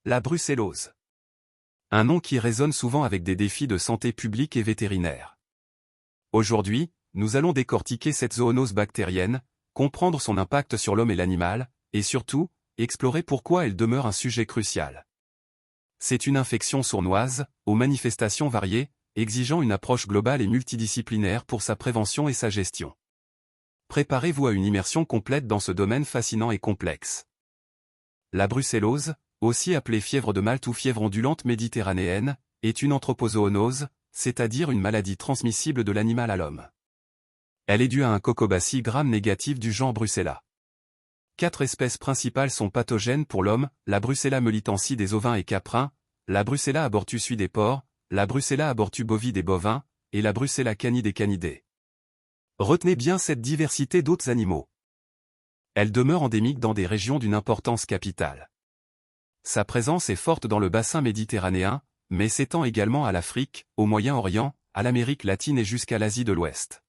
La brucellose. Un nom qui résonne souvent avec des défis de santé publique et vétérinaire. Aujourd'hui, nous allons décortiquer cette zoonose bactérienne, comprendre son impact sur l'homme et l'animal, et surtout, explorer pourquoi elle demeure un sujet crucial. C'est une infection sournoise, aux manifestations variées, exigeant une approche globale et multidisciplinaire pour sa prévention et sa gestion. Préparez-vous à une immersion complète dans ce domaine fascinant et complexe. La brucellose, aussi appelée fièvre de Malte ou fièvre ondulante méditerranéenne, est une anthropozoonose, c'est-à-dire une maladie transmissible de l'animal à l'homme. Elle est due à un cocobacille gram-négatif du genre Brucella. 4 espèces principales sont pathogènes pour l'homme, la Brucella melitensis des ovins et caprins, la Brucella abortusui des porcs, la Brucella abortubovi des bovins, et la Brucella cani des canidés. Retenez bien cette diversité d'autres animaux. Elle demeure endémique dans des régions d'une importance capitale. Sa présence est forte dans le bassin méditerranéen, mais s'étend également à l'Afrique, au Moyen-Orient, à l'Amérique latine et jusqu'à l'Asie de l'Ouest.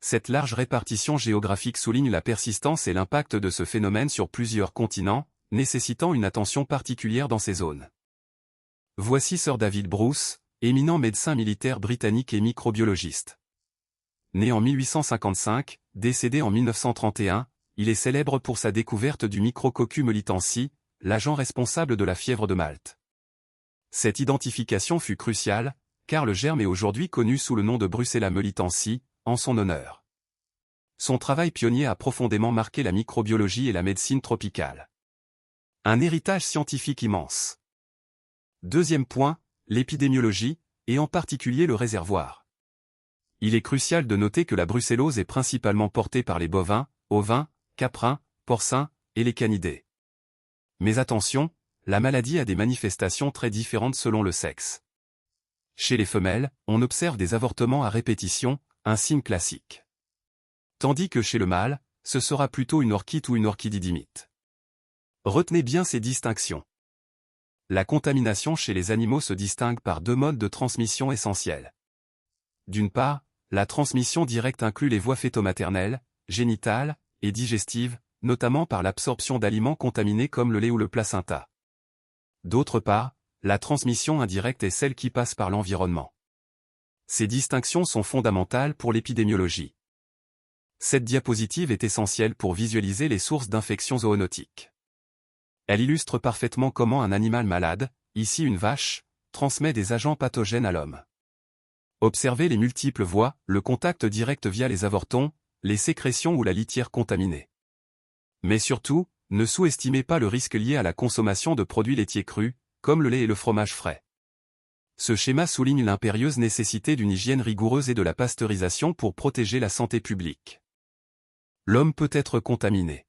Cette large répartition géographique souligne la persistance et l'impact de ce phénomène sur plusieurs continents, nécessitant une attention particulière dans ces zones. Voici Sir David Bruce, éminent médecin militaire britannique et microbiologiste. Né en 1855, décédé en 1931, il est célèbre pour sa découverte du Micrococcus melitensis, l'agent responsable de la fièvre de Malte. Cette identification fut cruciale, car le germe est aujourd'hui connu sous le nom de Brucella melitensis, en son honneur. Son travail pionnier a profondément marqué la microbiologie et la médecine tropicale. Un héritage scientifique immense. Deuxième point, l'épidémiologie, et en particulier le réservoir. Il est crucial de noter que la brucellose est principalement portée par les bovins, ovins, caprins, porcins, et les canidés. Mais attention, la maladie a des manifestations très différentes selon le sexe. Chez les femelles, on observe des avortements à répétition, un signe classique. Tandis que chez le mâle, ce sera plutôt une orchite ou une orchididymite. Retenez bien ces distinctions. La contamination chez les animaux se distingue par 2 modes de transmission essentiels. D'une part, la transmission directe inclut les voies fœto-maternelles, génitales, et digestives, notamment par l'absorption d'aliments contaminés comme le lait ou le placenta. D'autre part, la transmission indirecte est celle qui passe par l'environnement. Ces distinctions sont fondamentales pour l'épidémiologie. Cette diapositive est essentielle pour visualiser les sources d'infections zoonotiques. Elle illustre parfaitement comment un animal malade, ici une vache, transmet des agents pathogènes à l'homme. Observez les multiples voies, le contact direct via les avortons, les sécrétions ou la litière contaminée. Mais surtout, ne sous-estimez pas le risque lié à la consommation de produits laitiers crus, comme le lait et le fromage frais. Ce schéma souligne l'impérieuse nécessité d'une hygiène rigoureuse et de la pasteurisation pour protéger la santé publique. L'homme peut être contaminé.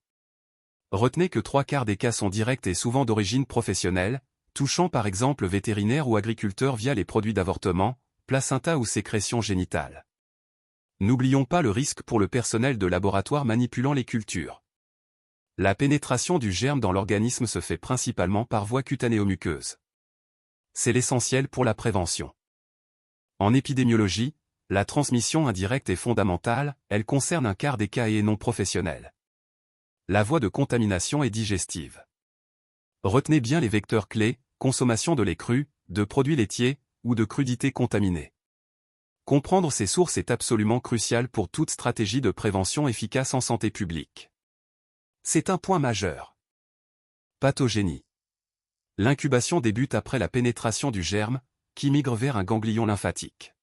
Retenez que 3/4 des cas sont directs et souvent d'origine professionnelle, touchant par exemple vétérinaires ou agriculteurs via les produits d'avortement, placenta ou sécrétions génitales. N'oublions pas le risque pour le personnel de laboratoire manipulant les cultures. La pénétration du germe dans l'organisme se fait principalement par voie cutanéo-muqueuse. C'est l'essentiel pour la prévention. En épidémiologie, la transmission indirecte est fondamentale, elle concerne 1/4 des cas et non professionnels. La voie de contamination est digestive. Retenez bien les vecteurs clés, consommation de lait cru, de produits laitiers, ou de crudités contaminées. Comprendre ces sources est absolument crucial pour toute stratégie de prévention efficace en santé publique. C'est un point majeur. Pathogénie. L'incubation débute après la pénétration du germe, qui migre vers un ganglion lymphatique.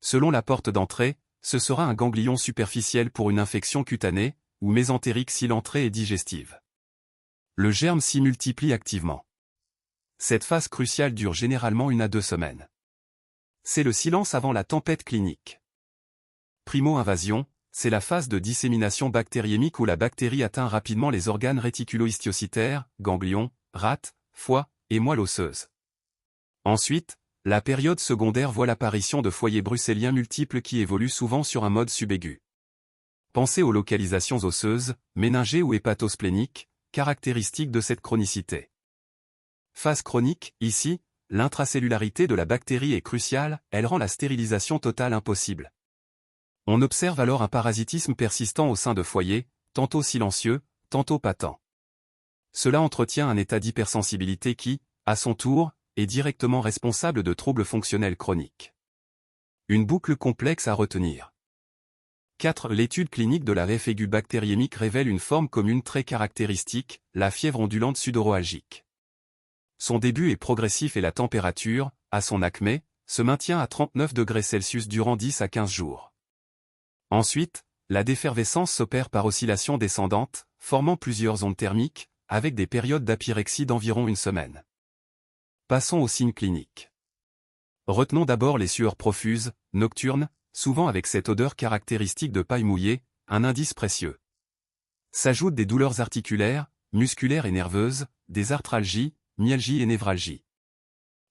Selon la porte d'entrée, ce sera un ganglion superficiel pour une infection cutanée, ou mésentérique si l'entrée est digestive. Le germe s'y multiplie activement. Cette phase cruciale dure généralement 1 à 2 semaines. C'est le silence avant la tempête clinique. Primo-invasion, c'est la phase de dissémination bactériémique où la bactérie atteint rapidement les organes réticulo-histiocytaires, ganglions, rate, foie, et moelle osseuse. Ensuite, la période secondaire voit l'apparition de foyers brucelliens multiples qui évoluent souvent sur un mode subaigu. Pensez aux localisations osseuses, méningées ou hépatospléniques, caractéristiques de cette chronicité. Phase chronique, ici, l'intracellularité de la bactérie est cruciale, elle rend la stérilisation totale impossible. On observe alors un parasitisme persistant au sein de foyers, tantôt silencieux, tantôt patent. Cela entretient un état d'hypersensibilité qui, à son tour, est directement responsable de troubles fonctionnels chroniques. Une boucle complexe à retenir. 4. L'étude clinique de la ref aiguë bactériémique révèle une forme commune très caractéristique, la fièvre ondulante sudoralgique. Son début est progressif et la température, à son acmé, se maintient à 39 degrés Celsius durant 10 à 15 jours. Ensuite, la défervescence s'opère par oscillation descendante, formant plusieurs ondes thermiques, avec des périodes d'apyrexie d'environ une semaine. Passons aux signes cliniques. Retenons d'abord les sueurs profuses, nocturnes, souvent avec cette odeur caractéristique de paille mouillée, un indice précieux. S'ajoutent des douleurs articulaires, musculaires et nerveuses, des arthralgies, myalgies et névralgies.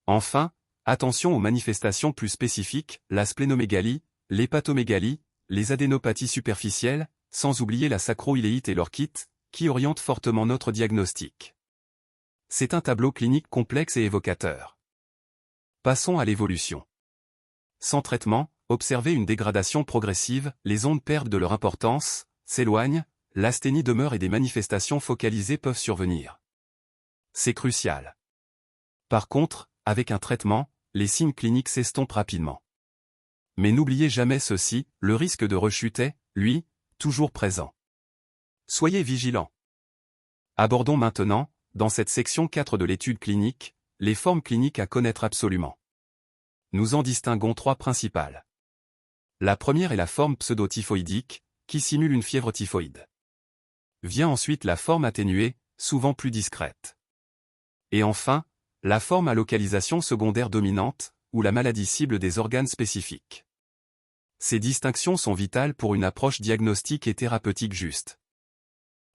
Enfin, attention aux manifestations plus spécifiques, la splénomégalie, l'hépatomégalie, les adénopathies superficielles, sans oublier la sacroïléite et l'orchite, qui orientent fortement notre diagnostic. C'est un tableau clinique complexe et évocateur. Passons à l'évolution. Sans traitement, observez une dégradation progressive, les ondes perdent de leur importance, s'éloignent, l'asthénie demeure et des manifestations focalisées peuvent survenir. C'est crucial. Par contre, avec un traitement, les signes cliniques s'estompent rapidement. Mais n'oubliez jamais ceci, le risque de rechute est, lui, toujours présent. Soyez vigilants. Abordons maintenant, dans cette section 4 de l'étude clinique, les formes cliniques à connaître absolument. Nous en distinguons 3 principales. La première est la forme pseudo-typhoïdique, qui simule une fièvre typhoïde. Vient ensuite la forme atténuée, souvent plus discrète. Et enfin, la forme à localisation secondaire dominante, où la maladie cible des organes spécifiques. Ces distinctions sont vitales pour une approche diagnostique et thérapeutique juste.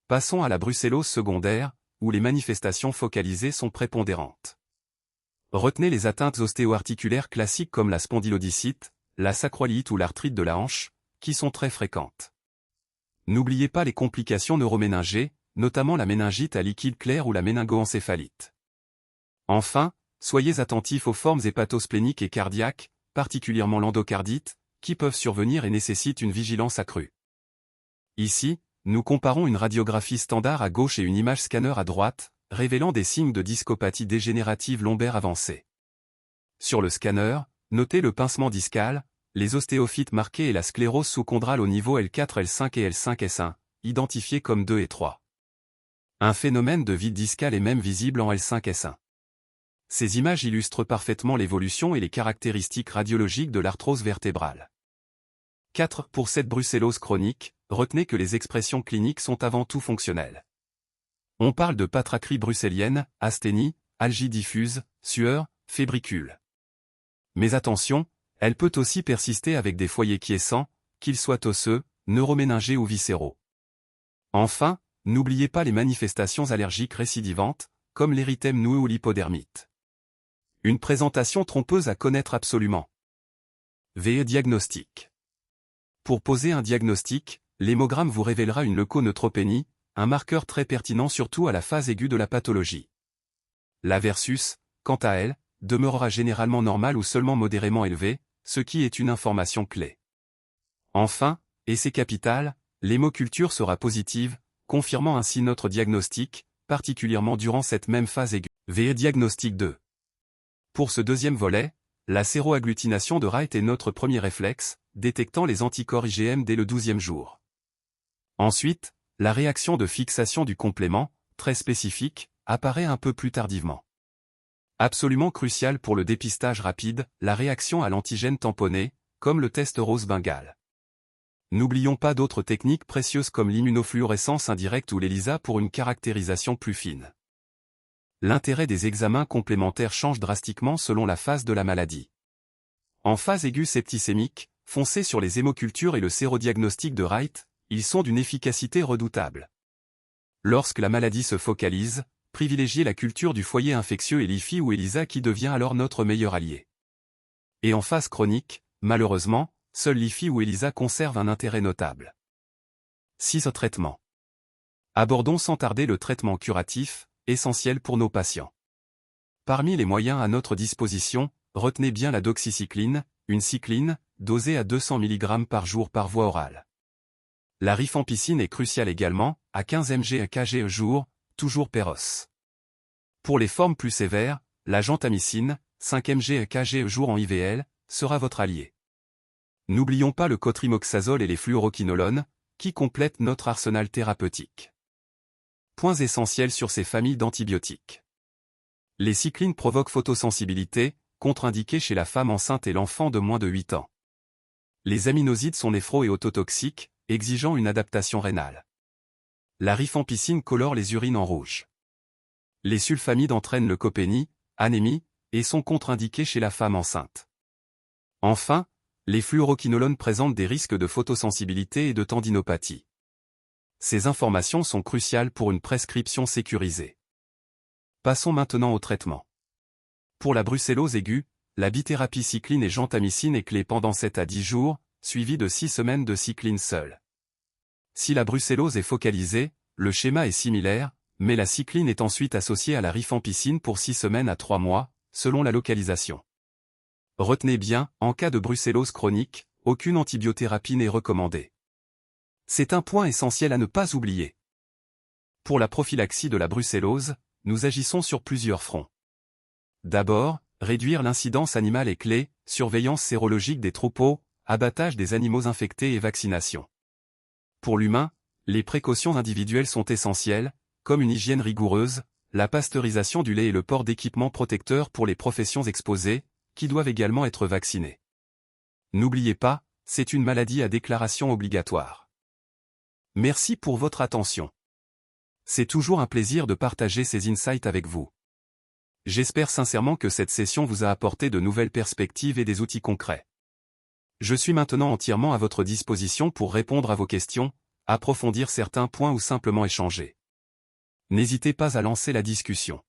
Passons à la brucellose secondaire, où les manifestations focalisées sont prépondérantes. Retenez les atteintes ostéo-articulaires classiques comme la spondylodicite, la sacroiliite ou l'arthrite de la hanche, qui sont très fréquentes. N'oubliez pas les complications neuroméningées, notamment la méningite à liquide clair ou la méningoencéphalite. Enfin, soyez attentifs aux formes hépatospléniques et cardiaques, particulièrement l'endocardite, qui peuvent survenir et nécessitent une vigilance accrue. Ici, nous comparons une radiographie standard à gauche et une image scanner à droite, révélant des signes de discopathie dégénérative lombaire avancée. Sur le scanner, notez le pincement discal, les ostéophytes marqués et la sclérose sous-chondrale au niveau L4, L5 et L5S1, identifiés comme 2 et 3. Un phénomène de vide discal est même visible en L5S1. Ces images illustrent parfaitement l'évolution et les caractéristiques radiologiques de l'arthrose vertébrale. 4. Pour cette brucellose chronique, retenez que les expressions cliniques sont avant tout fonctionnelles. On parle de patraquerie bruxellienne, asthénie, algie diffuse, sueur, fébricule. Mais attention, elle peut aussi persister avec des foyers quiescents, qu'ils soient osseux, neuroméningés ou viscéraux. Enfin, n'oubliez pas les manifestations allergiques récidivantes, comme l'érythème noueux ou l'hypodermite. Une présentation trompeuse à connaître absolument. VE diagnostic. Pour poser un diagnostic, l'hémogramme vous révélera une leuconeutropénie, un marqueur très pertinent surtout à la phase aiguë de la pathologie. La versus, quant à elle, demeurera généralement normale ou seulement modérément élevée, ce qui est une information clé. Enfin, et c'est capital, l'hémoculture sera positive, confirmant ainsi notre diagnostic, particulièrement durant cette même phase aiguë. VE diagnostic 2. Pour ce deuxième volet, la séroagglutination de Wright est notre premier réflexe, détectant les anticorps IgM dès le 12e jour. Ensuite, la réaction de fixation du complément, très spécifique, apparaît un peu plus tardivement. Absolument crucial pour le dépistage rapide, la réaction à l'antigène tamponné, comme le test rose bengale. N'oublions pas d'autres techniques précieuses comme l'immunofluorescence indirecte ou l'ELISA pour une caractérisation plus fine. L'intérêt des examens complémentaires change drastiquement selon la phase de la maladie. En phase aiguë septicémique, foncez sur les hémocultures et le sérodiagnostic de Wright, ils sont d'une efficacité redoutable. Lorsque la maladie se focalise, privilégiez la culture du foyer infectieux et l'IFI ou ELISA qui devient alors notre meilleur allié. Et en phase chronique, malheureusement, seul l'IFI ou ELISA conserve un intérêt notable. 6. Traitement. Abordons sans tarder le traitement curatif, essentiel pour nos patients. Parmi les moyens à notre disposition, retenez bien la doxycycline, une cycline, dosée à 200 mg par jour par voie orale. La rifampicine est cruciale également, à 15 mg/kg jour, toujours Péros. Pour les formes plus sévères, la gentamicine, 5 mg kg jour en IVL, sera votre allié. N'oublions pas le cotrimoxazole et les fluoroquinolones, qui complètent notre arsenal thérapeutique. Points essentiels sur ces familles d'antibiotiques. Les cyclines provoquent photosensibilité, contre-indiquées chez la femme enceinte et l'enfant de moins de 8 ans. Les aminosides sont néphro- et ototoxiques, exigeant une adaptation rénale. La rifampicine colore les urines en rouge. Les sulfamides entraînent leucopénie, anémie, et sont contre-indiqués chez la femme enceinte. Enfin, les fluoroquinolones présentent des risques de photosensibilité et de tendinopathie. Ces informations sont cruciales pour une prescription sécurisée. Passons maintenant au traitement. Pour la brucellose aiguë, la bithérapie cycline et gentamicine est clé pendant 7 à 10 jours, suivie de 6 semaines de cycline seule. Si la brucellose est focalisée, le schéma est similaire, mais la cycline est ensuite associée à la rifampicine pour 6 semaines à 3 mois, selon la localisation. Retenez bien, en cas de brucellose chronique, aucune antibiothérapie n'est recommandée. C'est un point essentiel à ne pas oublier. Pour la prophylaxie de la brucellose, nous agissons sur plusieurs fronts. D'abord, réduire l'incidence animale est clé, surveillance sérologique des troupeaux, abattage des animaux infectés et vaccination. Pour l'humain, les précautions individuelles sont essentielles, comme une hygiène rigoureuse, la pasteurisation du lait et le port d'équipements protecteurs pour les professions exposées, qui doivent également être vaccinées. N'oubliez pas, c'est une maladie à déclaration obligatoire. Merci pour votre attention. C'est toujours un plaisir de partager ces insights avec vous. J'espère sincèrement que cette session vous a apporté de nouvelles perspectives et des outils concrets. Je suis maintenant entièrement à votre disposition pour répondre à vos questions, approfondir certains points ou simplement échanger. N'hésitez pas à lancer la discussion.